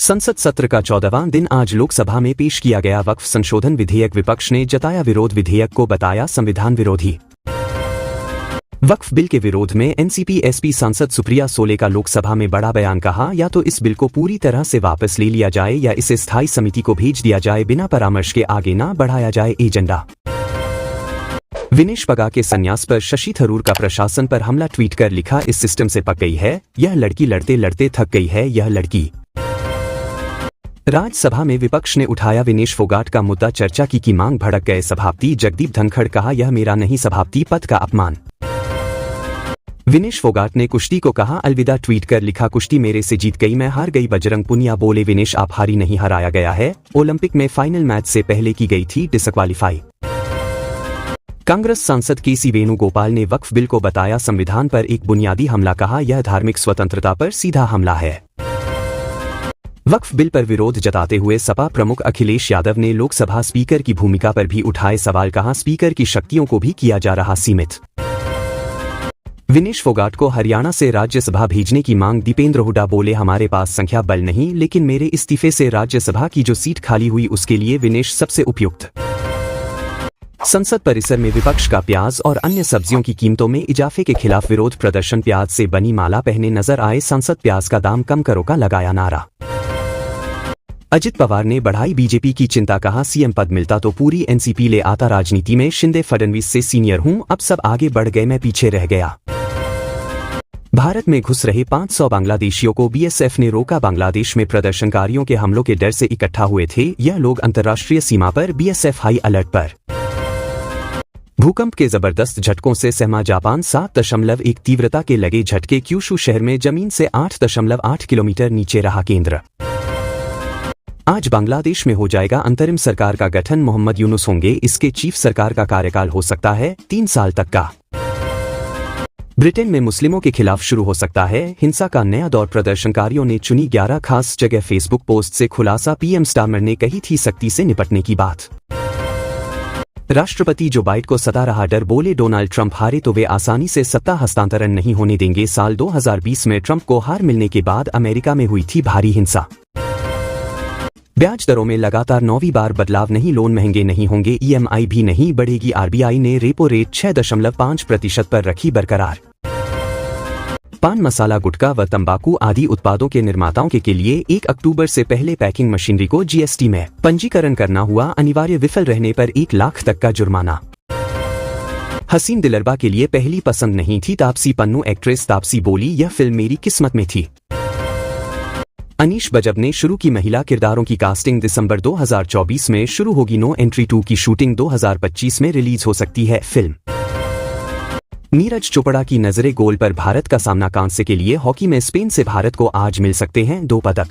संसद सत्र का 14वां दिन आज लोकसभा में पेश किया गया वक्फ संशोधन विधेयक। विपक्ष ने जताया विरोध, विधेयक को बताया संविधान विरोधी। वक्फ बिल के विरोध में एनसीपी एसपी सांसद सुप्रिया सोले का लोकसभा में बड़ा बयान। कहा, या तो इस बिल को पूरी तरह से वापस ले लिया जाए या इसे स्थायी समिति को भेज दिया जाए, बिना परामर्श के आगे ना बढ़ाया जाए एजेंडा। विनेश फोगाट के संन्यास पर शशि थरूर का प्रशासन पर हमला। ट्वीट कर लिखा, इस सिस्टम से पक गई है यह लड़की, लड़ते लड़ते थक गई है यह लड़की। राज्यसभा में विपक्ष ने उठाया विनेश फोगाट का मुद्दा। चर्चा की मांग, भड़क गए सभापति जगदीप धनखड़। कहा, यह मेरा नहीं सभापति पद का अपमान। विनेश फोगाट ने कुश्ती को कहा अलविदा। ट्वीट कर लिखा, कुश्ती मेरे से जीत गई मैं हार गई। बजरंग पुनिया बोले, विनेश आप हारी नहीं हराया गया है, ओलंपिक में फाइनल मैच से पहले की गई थी डिसक्वालीफाई। कांग्रेस सांसद केसी वेणुगोपाल ने वक्फ बिल को बताया संविधान पर एक बुनियादी हमला। कहा, यह धार्मिक स्वतंत्रता पर सीधा हमला है। वक्फ बिल पर विरोध जताते हुए सपा प्रमुख अखिलेश यादव ने लोकसभा स्पीकर की भूमिका पर भी उठाए सवाल। कहा, स्पीकर की शक्तियों को भी किया जा रहा सीमित। विनेश फोगाट को हरियाणा से राज्यसभा भेजने की मांग। दीपेंद्र हुड्डा बोले, हमारे पास संख्या बल नहीं, लेकिन मेरे इस्तीफे से राज्यसभा की जो सीट खाली हुई उसके लिए विनेश सबसे उपयुक्त। संसद परिसर में विपक्ष का प्याज और अन्य सब्जियों की कीमतों में इजाफे के खिलाफ विरोध प्रदर्शन। प्याज से बनी माला पहने नजर आए सांसद, प्याज का दाम कम करो का लगाया नारा। अजित पवार ने बढ़ाई बीजेपी की चिंता। कहा, सीएम पद मिलता तो पूरी एनसीपी ले आता राजनीति में, शिंदे फडणवीस से सीनियर हूं, अब सब आगे बढ़ गए मैं पीछे रह गया। भारत में घुस रहे 500 बांग्लादेशियों को बीएसएफ ने रोका। बांग्लादेश में प्रदर्शनकारियों के हमलों के डर से इकट्ठा हुए थे यह लोग अंतर्राष्ट्रीय सीमा पर, बीएसएफ हाई अलर्ट पर। भूकंप के जबरदस्त झटकों से सहमा जापान। 7.1 तीव्रता के लगे झटके। क्यूशू शहर में जमीन से 8.8 किलोमीटर नीचे रहा केंद्र। आज बांग्लादेश में हो जाएगा अंतरिम सरकार का गठन। मोहम्मद यूनुस होंगे इसके चीफ। सरकार का कार्यकाल हो सकता है 3 साल तक का। ब्रिटेन में मुस्लिमों के खिलाफ शुरू हो सकता है हिंसा का नया दौर। प्रदर्शनकारियों ने चुनी 11 खास जगह। फेसबुक पोस्ट से खुलासा, पीएम स्टारमर ने कही थी सख्ती से निपटने की बात। राष्ट्रपति जो बाइडेन को सता रहा डर। बोले, डोनाल्ड ट्रंप हारे तो वे आसानी से सत्ता हस्तांतरण नहीं होने देंगे। साल 2020 में ट्रंप को हार मिलने के बाद अमेरिका में हुई थी भारी हिंसा। ब्याज दरों में लगातार 9वीं बार बदलाव नहीं, लोन महंगे नहीं होंगे, ईएमआई भी नहीं बढ़ेगी। आरबीआई ने रेपो रेट 6.5% पर रखी बरकरार। पान मसाला, गुटखा व तंबाकू आदि उत्पादों के निर्माताओं के लिए 1 अक्टूबर से पहले पैकिंग मशीनरी को जीएसटी में पंजीकरण करना हुआ अनिवार्य। विफल रहने पर 1 लाख तक का जुर्माना। हसीन दिलरबा के लिए पहली पसंद नहीं थी तापसी पन्नू। एक्ट्रेस तापसी बोली, यह फिल्म मेरी किस्मत में थी। अनीश बजब ने शुरू की महिला किरदारों की कास्टिंग। दिसंबर 2024 में शुरू होगी। नो एंट्री 2 की शूटिंग 2025 में रिलीज हो सकती है फिल्म। नीरज चोपड़ा की नजरें गोल पर। भारत का सामना कांस्य के लिए। हॉकी में स्पेन से भारत को आज मिल सकते हैं 2 पदक।